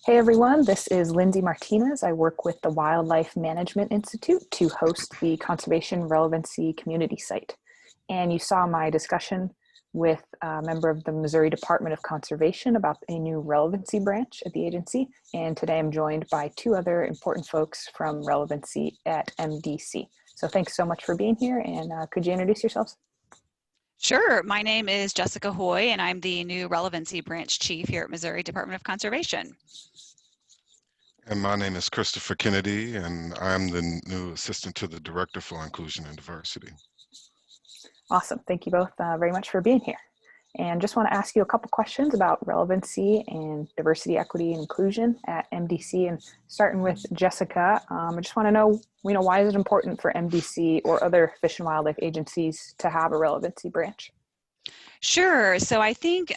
Hey everyone, this is Lindsay Martinez. I work with the Wildlife Management Institute to host the Conservation Relevancy Community Site. And you saw my discussion with a member of the Missouri Department of Conservation about a new relevancy branch at the agency. And today I'm joined by two other important folks from relevancy at MDC. So thanks so much for being here, and could you introduce yourselves? Sure. My name is Jessica Hoey, and I'm the new Relevancy Branch Chief here at Missouri Department of Conservation. And my name is Christopher Kennedy, and I'm the new Assistant to the Director for Inclusion and Diversity. Awesome. Thank you both very much for being here. And just want to ask you a couple questions about relevancy and diversity, equity, and inclusion at MDC. And starting with Jessica, I just want to know, why is it important for MDC or other fish and wildlife agencies to have a relevancy branch? Sure. So I think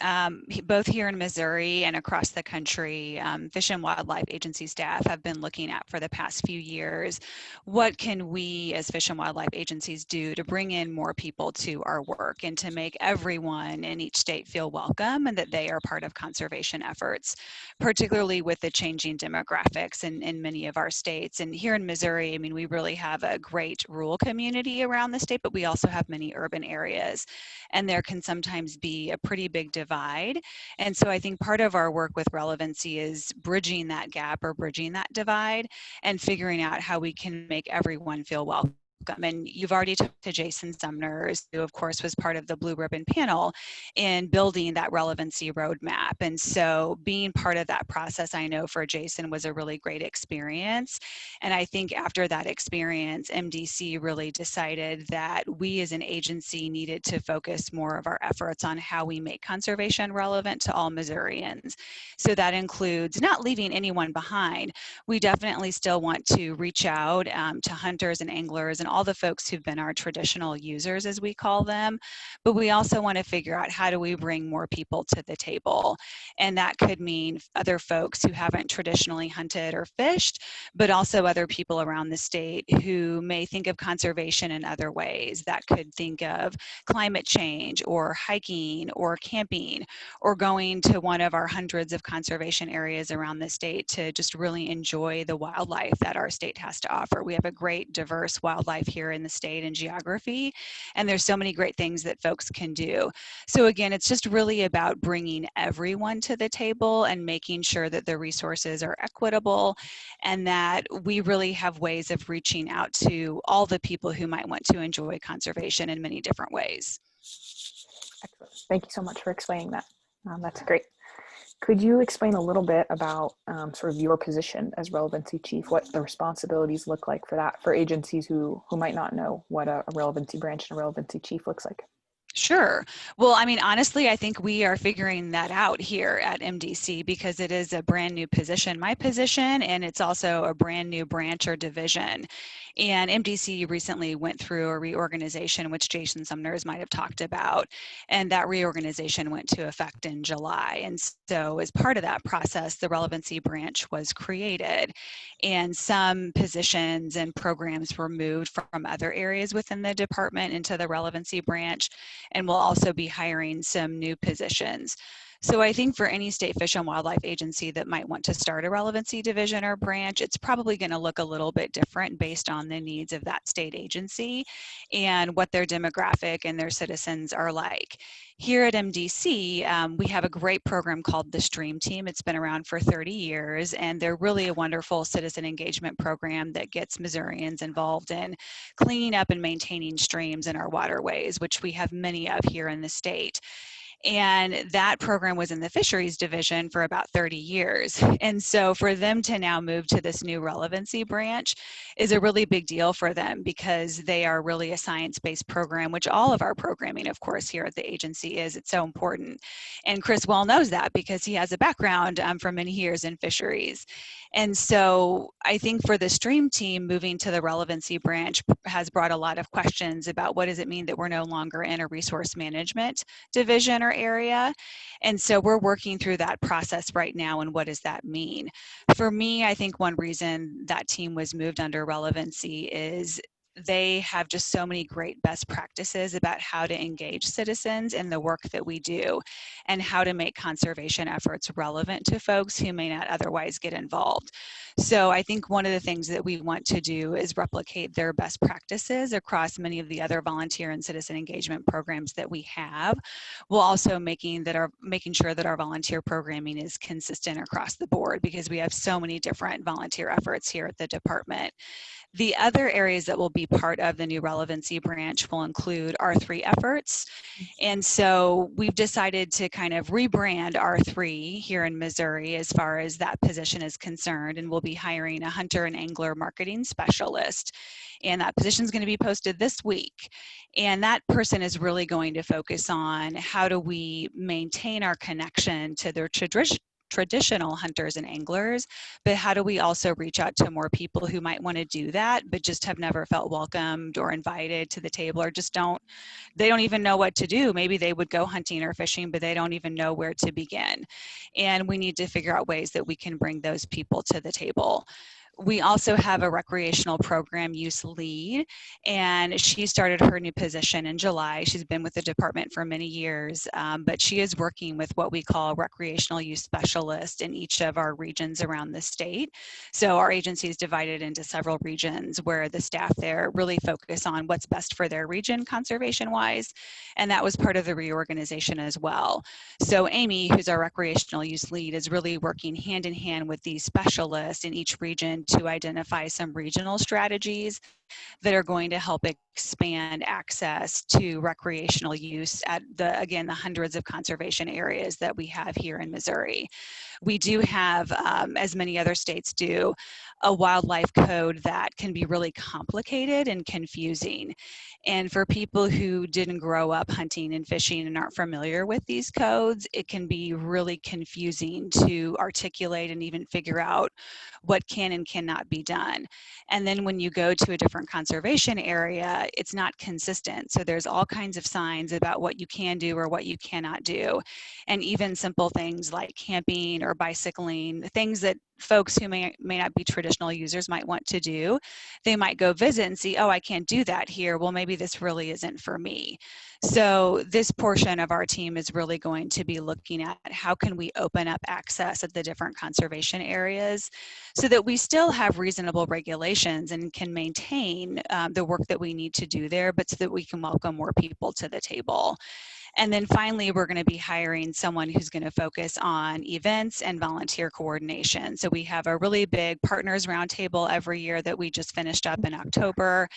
both here in Missouri and across the country, Fish and Wildlife Agency staff have been looking at for the past few years, what can we as Fish and Wildlife agencies do to bring in more people to our work and to make everyone in each state feel welcome and that they are part of conservation efforts, particularly with the changing demographics in many of our states. And here in Missouri, I mean, we really have a great rural community around the state, but we also have many urban areas, and there can sometimes be a pretty big divide. And so I think part of our work with relevancy is bridging that gap or bridging that divide and figuring out how we can make everyone feel welcome. And you've already talked to Jason Sumners, who of course was part of the Blue Ribbon panel in building that relevancy roadmap. And so being part of that process, I know for Jason was a really great experience. And I think after that experience, MDC really decided that we as an agency needed to focus more of our efforts on how we make conservation relevant to all Missourians. So that includes not leaving anyone behind. We definitely still want to reach out to hunters and anglers and all the folks who've been our traditional users, as we call them, but we also want to figure out how do we bring more people to the table. And that could mean other folks who haven't traditionally hunted or fished, but also other people around the state who may think of conservation in other ways. That could think of climate change or hiking or camping or going to one of our hundreds of conservation areas around the state to just really enjoy the wildlife that our state has to offer. We have a great diverse wildlife here in the state and geography, and there's so many great things that folks can do. So again, it's just really about bringing everyone to the table and making sure that the resources are equitable and that we really have ways of reaching out to all the people who might want to enjoy conservation in many different ways. Excellent. Thank you so much for explaining that. That's great. Could you explain a little bit about sort of your position as relevancy chief, what the responsibilities look like for that, for agencies who might not know what a relevancy branch and a relevancy chief looks like? Sure. Well, I mean, honestly, I think we are figuring that out here at MDC because it is a brand new position, my position, and it's also a brand new branch or division. And MDC recently went through a reorganization, which Jason Sumners might have talked about, and that reorganization went to effect in July. And so as part of that process, the relevancy branch was created, and some positions and programs were moved from other areas within the department into the relevancy branch, and we'll also be hiring some new positions. So I think for any state fish and wildlife agency that might want to start a relevancy division or branch, it's probably going to look a little bit different based on the needs of that state agency and what their demographic and their citizens are like. Here at MDC, we have a great program called the Stream Team. It's been around for 30 years, and they're really a wonderful citizen engagement program that gets Missourians involved in cleaning up and maintaining streams in our waterways, which we have many of here in the state. And that program was in the fisheries division for about 30 years. And so for them to now move to this new relevancy branch is a really big deal for them because they are really a science-based program, which all of our programming, of course, here at the agency is. It's so important. And Chris well knows that because he has a background for many years in fisheries. And so I think for the Stream Team, moving to the relevancy branch has brought a lot of questions about what does it mean that we're no longer in a resource management division or area. And so we're working through that process right now, and what does that mean? For me, I think one reason that team was moved under relevancy is they have just so many great best practices about how to engage citizens in the work that we do and how to make conservation efforts relevant to folks who may not otherwise get involved. So I think one of the things that we want to do is replicate their best practices across many of the other volunteer and citizen engagement programs that we have, while also making sure that our volunteer programming is consistent across the board, because we have so many different volunteer efforts here at the department. The other areas that will be part of the new relevancy branch will include R3 efforts. And so we've decided to kind of rebrand R3 here in Missouri as far as that position is concerned, and we'll be hiring a hunter and angler marketing specialist. And that position is going to be posted this week. And that person is really going to focus on how do we maintain our connection to their traditional hunters and anglers, but how do we also reach out to more people who might want to do that but just have never felt welcomed or invited to the table, or just don't even know what to do. Maybe they would go hunting or fishing, but they don't even know where to begin. And we need to figure out ways that we can bring those people to the table. We also have a recreational program use lead, and she started her new position in July. She's been with the department for many years, but she is working with what we call recreational use specialists in each of our regions around the state. So our agency is divided into several regions where the staff there really focus on what's best for their region conservation-wise, and that was part of the reorganization as well. So Amy, who's our recreational use lead, is really working hand in hand with these specialists in each region to identify some regional strategies that are going to help expand access to recreational use at the hundreds of conservation areas that we have here in Missouri. We do have, as many other states do, a wildlife code that can be really complicated and confusing. And for people who didn't grow up hunting and fishing and aren't familiar with these codes, it can be really confusing to articulate and even figure out what can and cannot be done. And then when you go to a different conservation area, it's not consistent. So there's all kinds of signs about what you can do or what you cannot do. And even simple things like camping or bicycling, things that folks who may not be traditional users might want to do, they might go visit and see, oh, I can't do that here. Well, maybe this really isn't for me. So this portion of our team is really going to be looking at how can we open up access at the different conservation areas so that we still have reasonable regulations and can maintain the work that we need to do there, but so that we can welcome more people to the table. And then finally, we're going to be hiring someone who's going to focus on events and volunteer coordination. So we have a really big partners roundtable every year that we just finished up in October.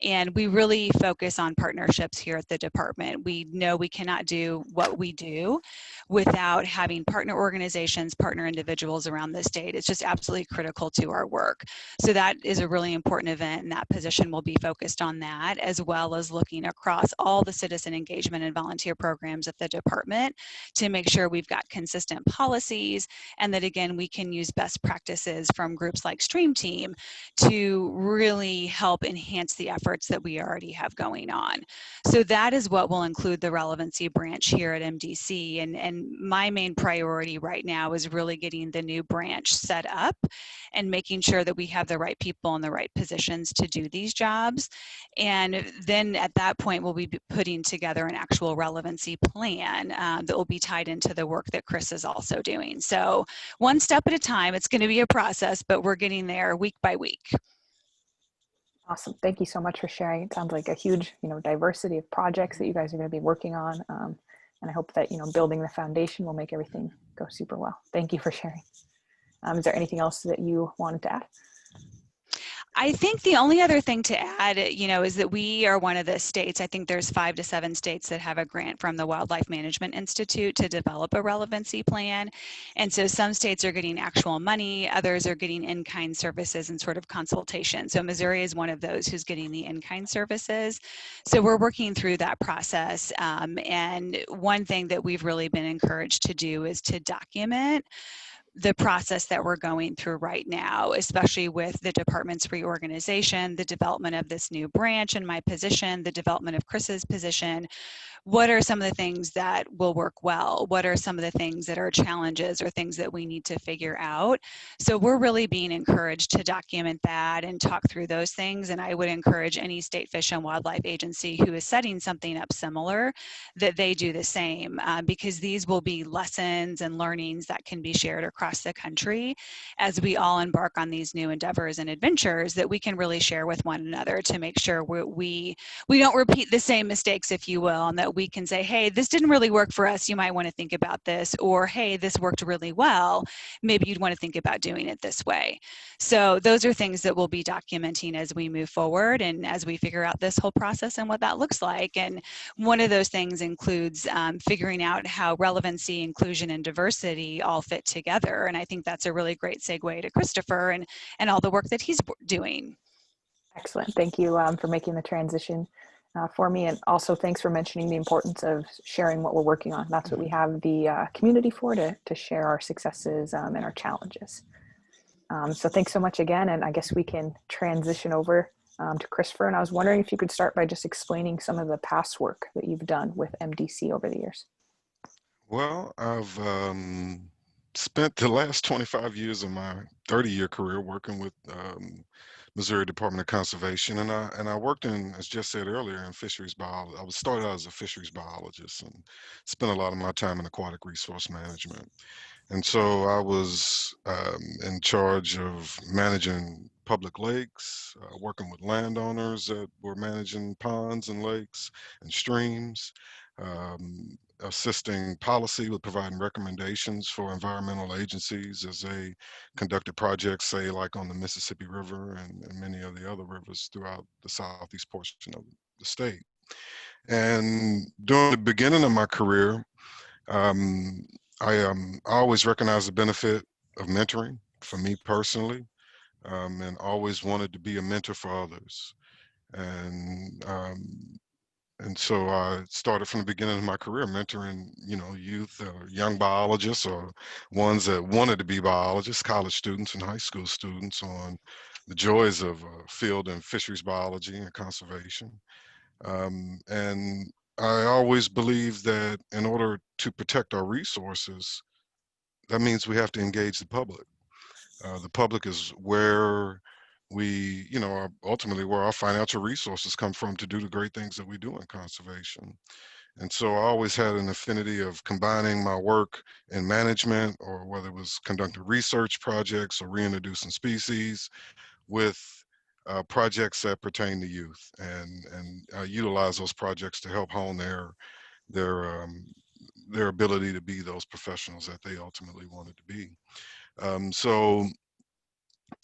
And we really focus on partnerships here at the department. We know we cannot do what we do without having partner organizations, partner individuals around the state. It's just absolutely critical to our work. So that is a really important event, and that position will be focused on that, as well as looking across all the citizen engagement and volunteer programs at the department to make sure we've got consistent policies, and that again, we can use best practices from groups like Stream Team to really help enhance the efforts that we already have going on. So that is what will include the relevancy branch here at MDC. And my main priority right now is really getting the new branch set up and making sure that we have the right people in the right positions to do these jobs. And then at that point, we'll be putting together an actual relevancy plan that will be tied into the work that Chris is also doing. So one step at a time. It's going to be a process, but we're getting there week by week. Awesome. Thank you so much for sharing. It sounds like a huge, diversity of projects that you guys are going to be working on. And I hope that, building the foundation will make everything go super well. Thank you for sharing. Is there anything else that you wanted to add? I think the only other thing to add, is that we are one of the states, I think there's 5 to 7 states that have a grant from the Wildlife Management Institute to develop a relevancy plan. And so some states are getting actual money, others are getting in-kind services and sort of consultation. So Missouri is one of those who's getting the in-kind services. So we're working through that process. And one thing that we've really been encouraged to do is to document the process that we're going through right now, especially with the department's reorganization, the development of this new branch in my position, the development of Chris's position. What are some of the things that will work well? What are some of the things that are challenges or things that we need to figure out? So we're really being encouraged to document that and talk through those things. And I would encourage any state fish and wildlife agency who is setting something up similar that they do the same, because these will be lessons and learnings that can be shared across the country as we all embark on these new endeavors and adventures that we can really share with one another to make sure we don't repeat the same mistakes, if you will, and that we can say, hey, this didn't really work for us. You might want to think about this. Or, hey, this worked really well. Maybe you'd want to think about doing it this way. So those are things that we'll be documenting as we move forward and as we figure out this whole process and what that looks like. And one of those things includes figuring out how relevancy, inclusion, and diversity all fit together. And I think that's a really great segue to Christopher and all the work that he's doing. Excellent. Thank you for making the transition for me. And also thanks for mentioning the importance of sharing what we're working on. That's what we have the community for, to share our successes and our challenges. So thanks so much again. And I guess we can transition over to Christopher. And I was wondering if you could start by just explaining some of the past work that you've done with MDC over the years. Well, I've spent the last 25 years of my 30-year career working with Missouri Department of Conservation, and I worked in, as Jess said earlier, in fisheries biology. I was started out as a fisheries biologist and spent a lot of my time in aquatic resource management. And so I was in charge of managing public lakes, working with landowners that were managing ponds and lakes and streams, assisting policy with providing recommendations for environmental agencies as they conducted projects, say, like on the Mississippi River and many of the other rivers throughout the southeast portion of the state. And during the beginning of my career, I always recognized the benefit of mentoring for me personally, and always wanted to be a mentor for others. And and so I started from the beginning of my career mentoring, youth or young biologists or ones that wanted to be biologists, college students and high school students, on the joys of field and fisheries biology and conservation. And I always believe that in order to protect our resources, that means we have to engage the public. The public is where we, ultimately where our financial resources come from to do the great things that we do in conservation. And so I always had an affinity of combining my work in management, or whether it was conducting research projects or reintroducing species, with projects that pertain to youth, and utilize those projects to help hone their their ability to be those professionals that they ultimately wanted to be. So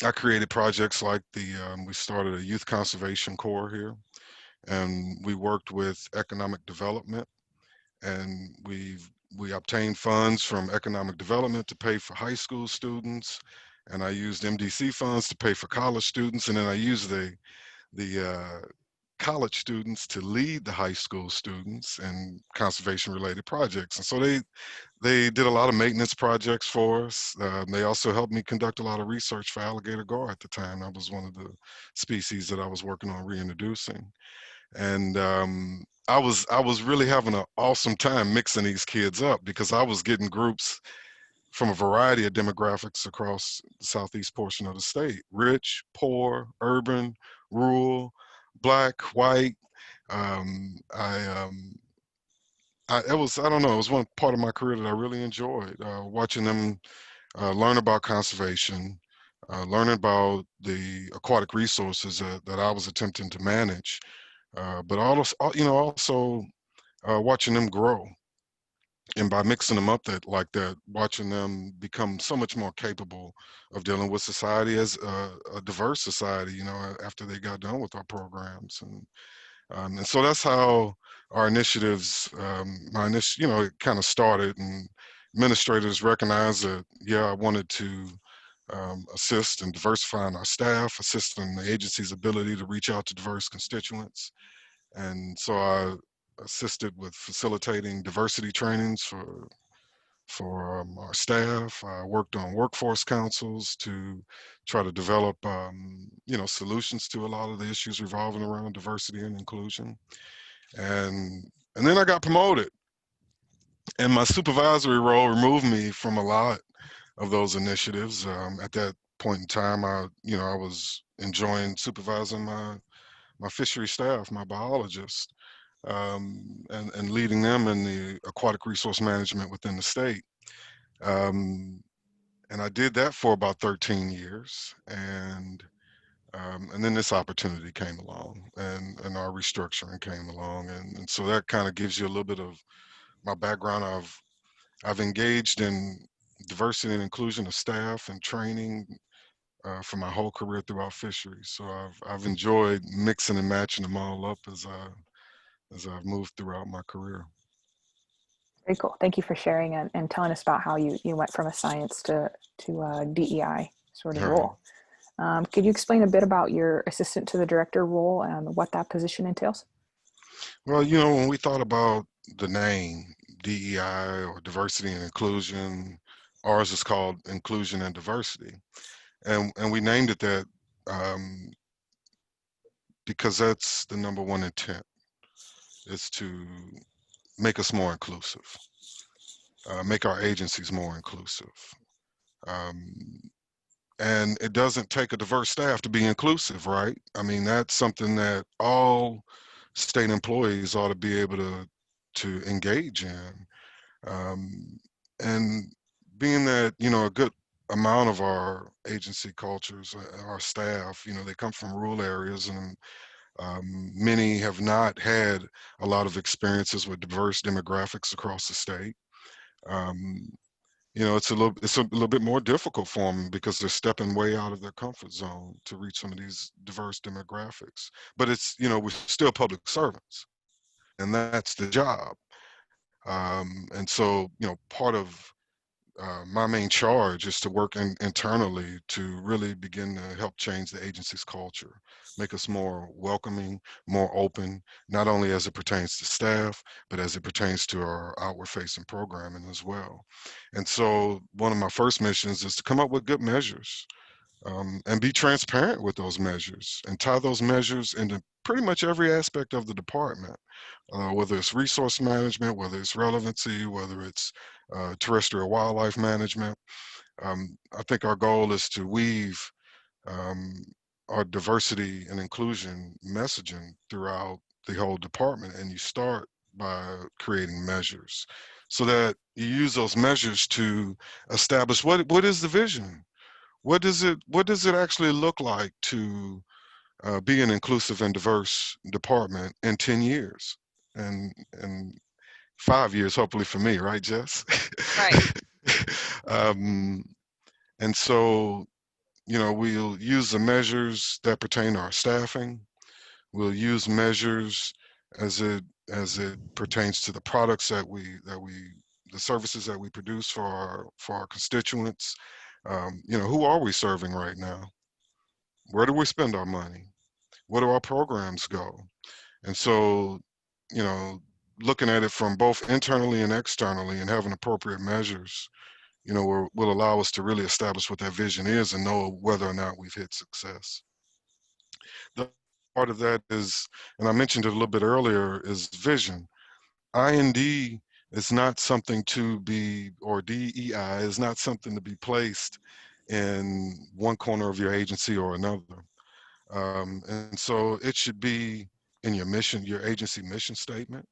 I created projects like we started a youth conservation corps here, and we worked with economic development, and we obtained funds from economic development to pay for high school students, and I used MDC funds to pay for college students, and then I used the college students to lead the high school students in conservation related projects. And so they did a lot of maintenance projects for us. They also helped me conduct a lot of research for alligator gar at the time. That was one of the species that I was working on reintroducing. And I was really having an awesome time mixing these kids up, because I was getting groups from a variety of demographics across the southeast portion of the state: rich, poor, urban, rural, black, white. Um, I, um, I don't know, it was one part of my career that I really enjoyed, watching them learn about conservation, learning about the aquatic resources that I was attempting to manage, but also watching them grow. And by mixing them up like that, watching them become so much more capable of dealing with society as a diverse society, after they got done with our programs. And so that's how our initiatives, it kind of started, and administrators recognized that, yeah, I wanted to assist in diversifying our staff, assist in the agency's ability to reach out to diverse constituents. And so I assisted with facilitating diversity trainings for for our staff. I worked on workforce councils to try to develop, solutions to a lot of the issues revolving around diversity and inclusion. And then I got promoted, and my supervisory role removed me from a lot of those initiatives. At that point in time, I was enjoying supervising my fishery staff, my biologists, and leading them in the aquatic resource management within the state. Um, and I did that for about 13 years, and then this opportunity came along, and our restructuring came along, and so that kind of gives you a little bit of my background. I've engaged in diversity and inclusion of staff and training for my whole career throughout fisheries. So I've enjoyed mixing and matching them all up as I've moved throughout my career. Very cool. Thank you for sharing and telling us about how you went from a science to DEI sort of role. Could you explain a bit about your assistant to the director role and what that position entails? Well, when we thought about the name DEI, or diversity and inclusion, ours is called inclusion and diversity. And we named it that because that's the number one intent, is to make us more inclusive, make our agencies more inclusive. And it doesn't take a diverse staff to be inclusive, right? I mean, that's something that all state employees ought to be able to engage in. And being that, a good amount of our agency cultures, our staff, they come from rural areas, and many have not had a lot of experiences with diverse demographics across the state. It's a little bit more difficult for them because they're stepping way out of their comfort zone to reach some of these diverse demographics. But we're still public servants, and that's the job. And so, part of my main charge is to work internally to really begin to help change the agency's culture, make us more welcoming, more open, not only as it pertains to staff, but as it pertains to our outward-facing programming as well. And so one of my first missions is to come up with good measures, and be transparent with those measures and tie those measures into pretty much every aspect of the department, whether it's resource management, whether it's relevancy, whether it's terrestrial wildlife management. I think our goal is to weave um, our diversity and inclusion messaging throughout the whole department. And you start by creating measures so that you use those measures to establish what is the vision. What does it actually look like to be an inclusive and diverse department in 10 years and 5 years, hopefully, for me, right, Jess? Right. And so, we'll use the measures that pertain to our staffing. We'll use measures as it pertains to the products the services that we produce for our constituents. Who are we serving right now? Where do we spend our money? Where do our programs go? And so, looking at it from both internally and externally and having appropriate measures, will allow us to really establish what that vision is and know whether or not we've hit success. The part of that is, and I mentioned it a little bit earlier, is vision. IND is not something to be, or DEI is not something to be placed in one corner of your agency or another. And so it should be in your mission, your agency mission statement.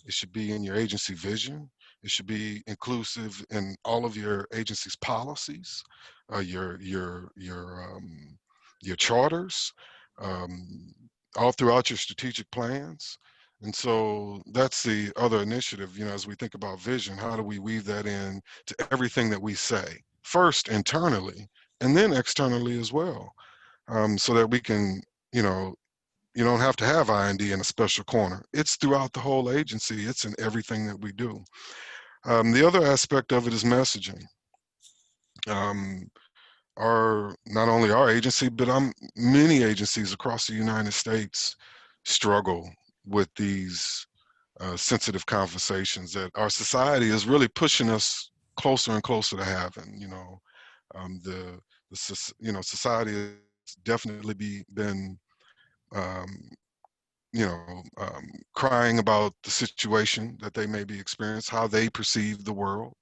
It should be in your agency vision. It should be inclusive in all of your agency's policies, your charters, um, all throughout your strategic plans. And so that's the other initiative, as we think about vision, how do we weave that in to everything that we say, first internally, and then externally as well, so that we can, you don't have to have IND in a special corner. It's throughout the whole agency. It's in everything that we do. The other aspect of it is messaging. Not only our agency, but many agencies across the United States struggle with these sensitive conversations that our society is really pushing us closer and closer to having. Society has definitely been um, crying about the situation that they may be experiencing, how they perceive the world.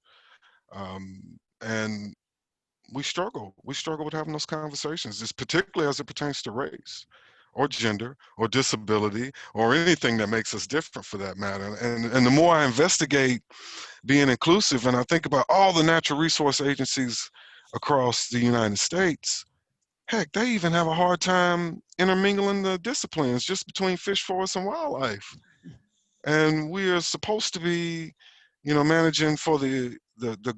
And we struggle. We struggle with having those conversations, just particularly as it pertains to race or gender or disability or anything that makes us different for that matter. And the more I investigate being inclusive and I think about all the natural resource agencies across the United States, heck, they even have a hard time intermingling the disciplines just between fish, forest, and wildlife. And we are supposed to be, managing for the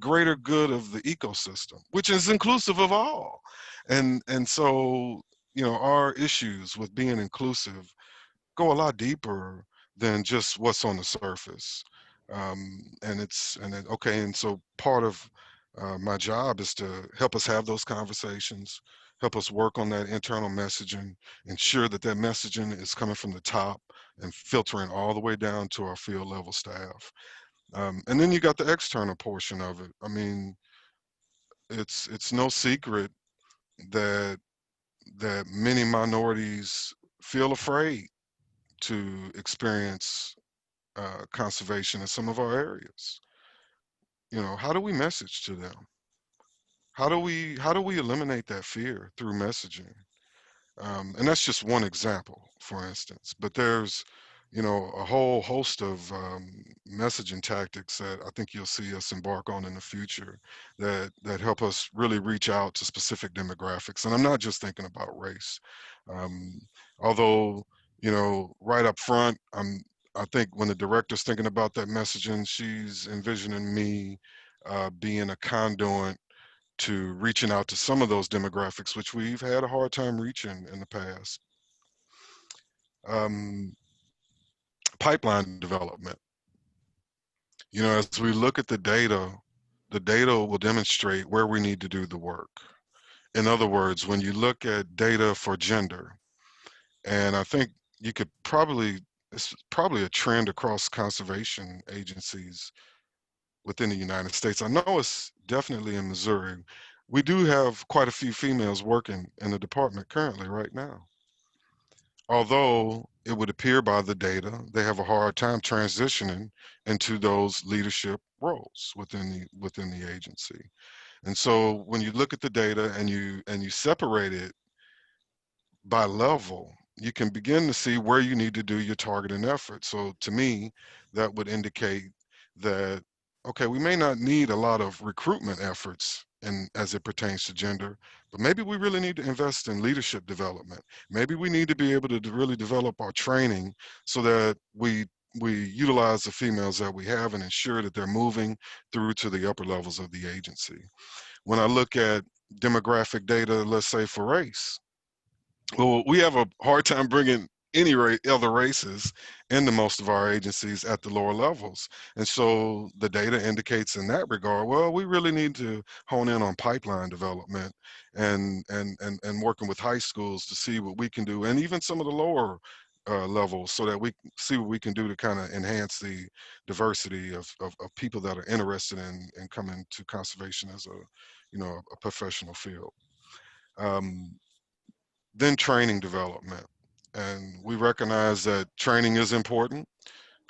greater good of the ecosystem, which is inclusive of all. And so, our issues with being inclusive go a lot deeper than just what's on the surface. And so part of my job is to help us have those conversations, help us work on that internal messaging, ensure that that messaging is coming from the top and filtering all the way down to our field level staff. And then you got the external portion of it. I mean, it's no secret that many minorities feel afraid to experience conservation in some of our areas. How do we message to them? How do we eliminate that fear through messaging? And that's just one example, for instance. But there's, a whole host of messaging tactics that I think you'll see us embark on in the future that help us really reach out to specific demographics. And I'm not just thinking about race. Um, Although, right up front, I think when the director's thinking about that messaging, she's envisioning me being a conduit to reaching out to some of those demographics, which we've had a hard time reaching in the past. Um, Pipeline development. As we look at the data will demonstrate where we need to do the work. In other words, when you look at data for gender, and I think you could it's probably a trend across conservation agencies within the United States. I know it's definitely in Missouri. We do have quite a few females working in the department currently right now. Although it would appear by the data, they have a hard time transitioning into those leadership roles within the agency. And so when you look at the data and you separate it by level, you can begin to see where you need to do your targeting effort. So to me, that would indicate that, okay, we may not need a lot of recruitment efforts as it pertains to gender, but maybe we really need to invest in leadership development. Maybe we need to be able to really develop our training so that we utilize the females that we have and ensure that they're moving through to the upper levels of the agency. When I look at demographic data, let's say for race, well, we have a hard time bringing any other races into most of our agencies at the lower levels. And so the data indicates in that regard, well, we really need to hone in on pipeline development and working with high schools to see what we can do, and even some of the lower levels, so that we see what we can do to kind of enhance the diversity of people that are interested in coming to conservation as a professional field. Um, then training development. And we recognize that training is important,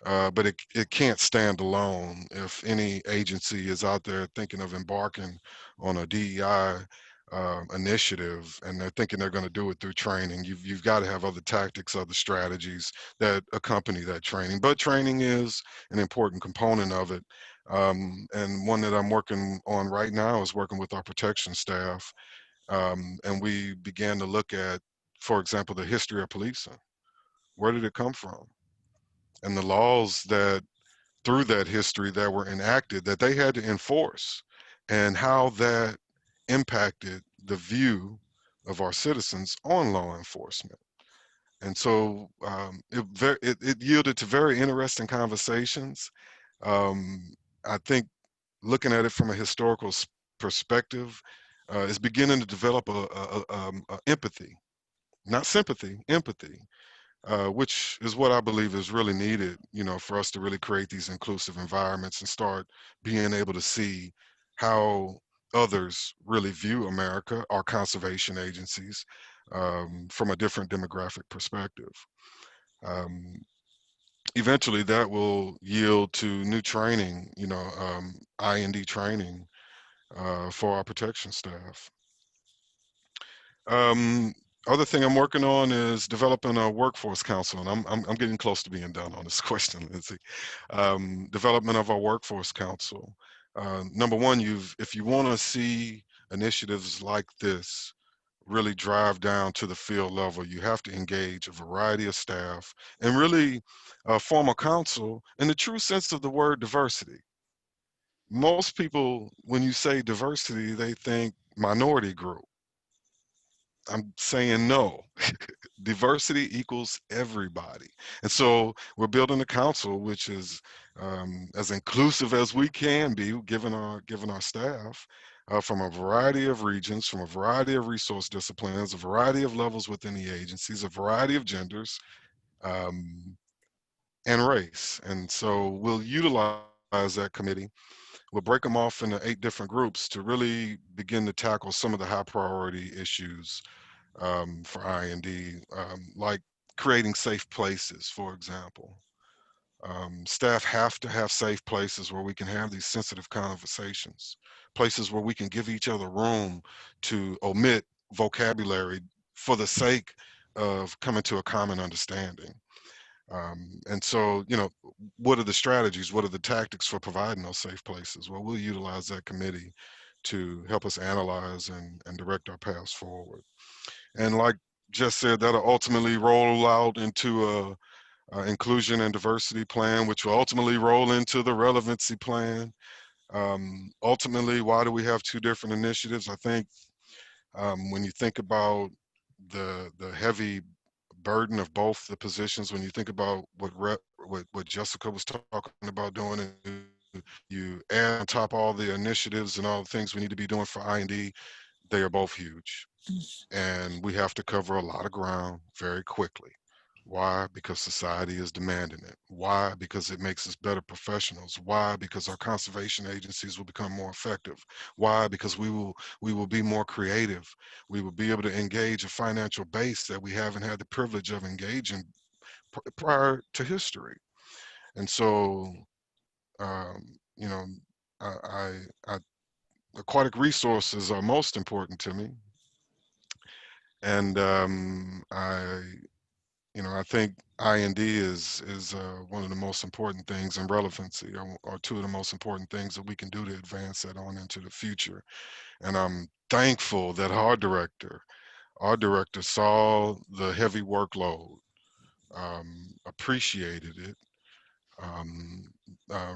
but it can't stand alone. If any agency is out there thinking of embarking on a DEI initiative and they're thinking they're going to do it through training, you've got to have other tactics, other strategies that accompany that training. But training is an important component of it. And one that I'm working on right now is working with our protection staff. And we began to look at, for example, the history of policing. Where did it come from? And the laws that through that history that were enacted that they had to enforce, and how that impacted the view of our citizens on law enforcement. And so it yielded to very interesting conversations. I think looking at it from a historical perspective, is beginning to develop a empathy, not sympathy, empathy, which is what I believe is really needed, for us to really create these inclusive environments and start being able to see how others really view America, our conservation agencies, from a different demographic perspective. Eventually that will yield to new training, IND training for our protection staff. Other thing I'm working on is developing a workforce council, and I'm getting close to being done on this question, Lindsay. Development of our workforce council. Number one, if you want to see initiatives like this really drive down to the field level, you have to engage a variety of staff and really form a council in the true sense of the word diversity. Most people, when you say diversity, they think minority group. I'm saying no. Diversity equals everybody. And so we're building a council which is as inclusive as we can be, given our staff, from a variety of regions, from a variety of resource disciplines, a variety of levels within the agencies, a variety of genders, and race. And so we'll utilize that committee. We'll break them off into 8 different groups to really begin to tackle some of the high priority issues for IND, like creating safe places, for example. Staff have to have safe places where we can have these sensitive conversations, places where we can give each other room to omit vocabulary for the sake of coming to a common understanding. And so, what are the strategies? What are the tactics for providing those safe places? Well, we'll utilize that committee to help us analyze and direct our paths forward. And like Jess said, that'll ultimately roll out into a inclusion and diversity plan, which will ultimately roll into the relevancy plan. Ultimately, why do we have 2 different initiatives? I think when you think about the heavy burden of both the positions, when you think about what Jessica was talking about doing, and you add on top all the initiatives and all the things we need to be doing for IND, they are both huge. And we have to cover a lot of ground very quickly. Why? Because society is demanding it. Why? Because it makes us better professionals. Why? Because our conservation agencies will become more effective. Why? Because we will be more creative. We will be able to engage a financial base that we haven't had the privilege of engaging prior to history. And so, you know, aquatic resources are most important to me. And I think IND is one of the most important things, and relevancy are 2 of the most important things that we can do to advance that on into the future. And I'm thankful that our director saw the heavy workload, appreciated it,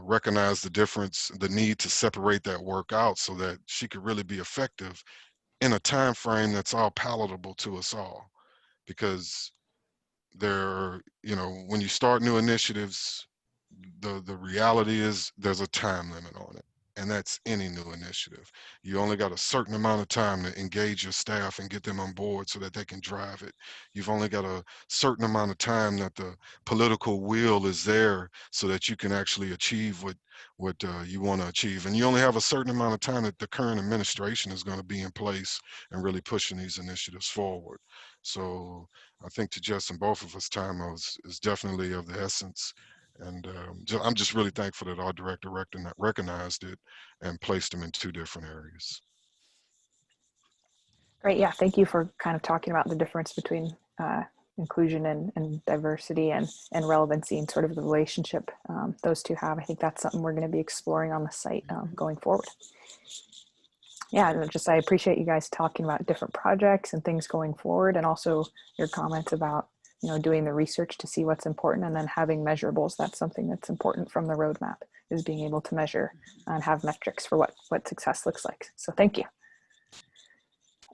recognized the difference, the need to separate that work out so that she could really be effective in a time frame that's all palatable to us all. Because when you start new initiatives, the reality is there's a time limit on it, and that's any new initiative. You only got a certain amount of time to engage your staff and get them on board so that they can drive it. You've only got a certain amount of time that the political will is there so that you can actually achieve what you want to achieve. And you only have a certain amount of time that the current administration is going to be in place and really pushing these initiatives forward. So I think to Jess and both of us, time is definitely of the essence. And I'm just really thankful that our director recognized it and placed them in 2 different areas. Great. Yeah. Thank you for kind of talking about the difference between inclusion and diversity and relevancy and sort of the relationship those 2 have. I think that's something we're going to be exploring on the site going forward. Yeah, and I appreciate you guys talking about different projects and things going forward, and also your comments about doing the research to see what's important and then having measurables. That's something that's important from the roadmap, is being able to measure and have metrics for what success looks like. So thank you.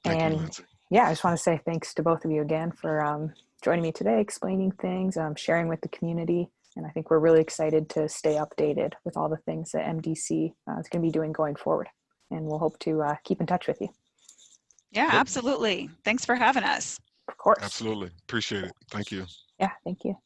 Thank and you, Lindsay. Yeah, I just want to say thanks to both of you again for joining me today, explaining things, sharing with the community. And I think we're really excited to stay updated with all the things that MDC is going to be doing going forward. And we'll hope to keep in touch with you. Yeah, absolutely. Thanks for having us. Of course. Absolutely. Appreciate it. Thank you. Yeah, thank you.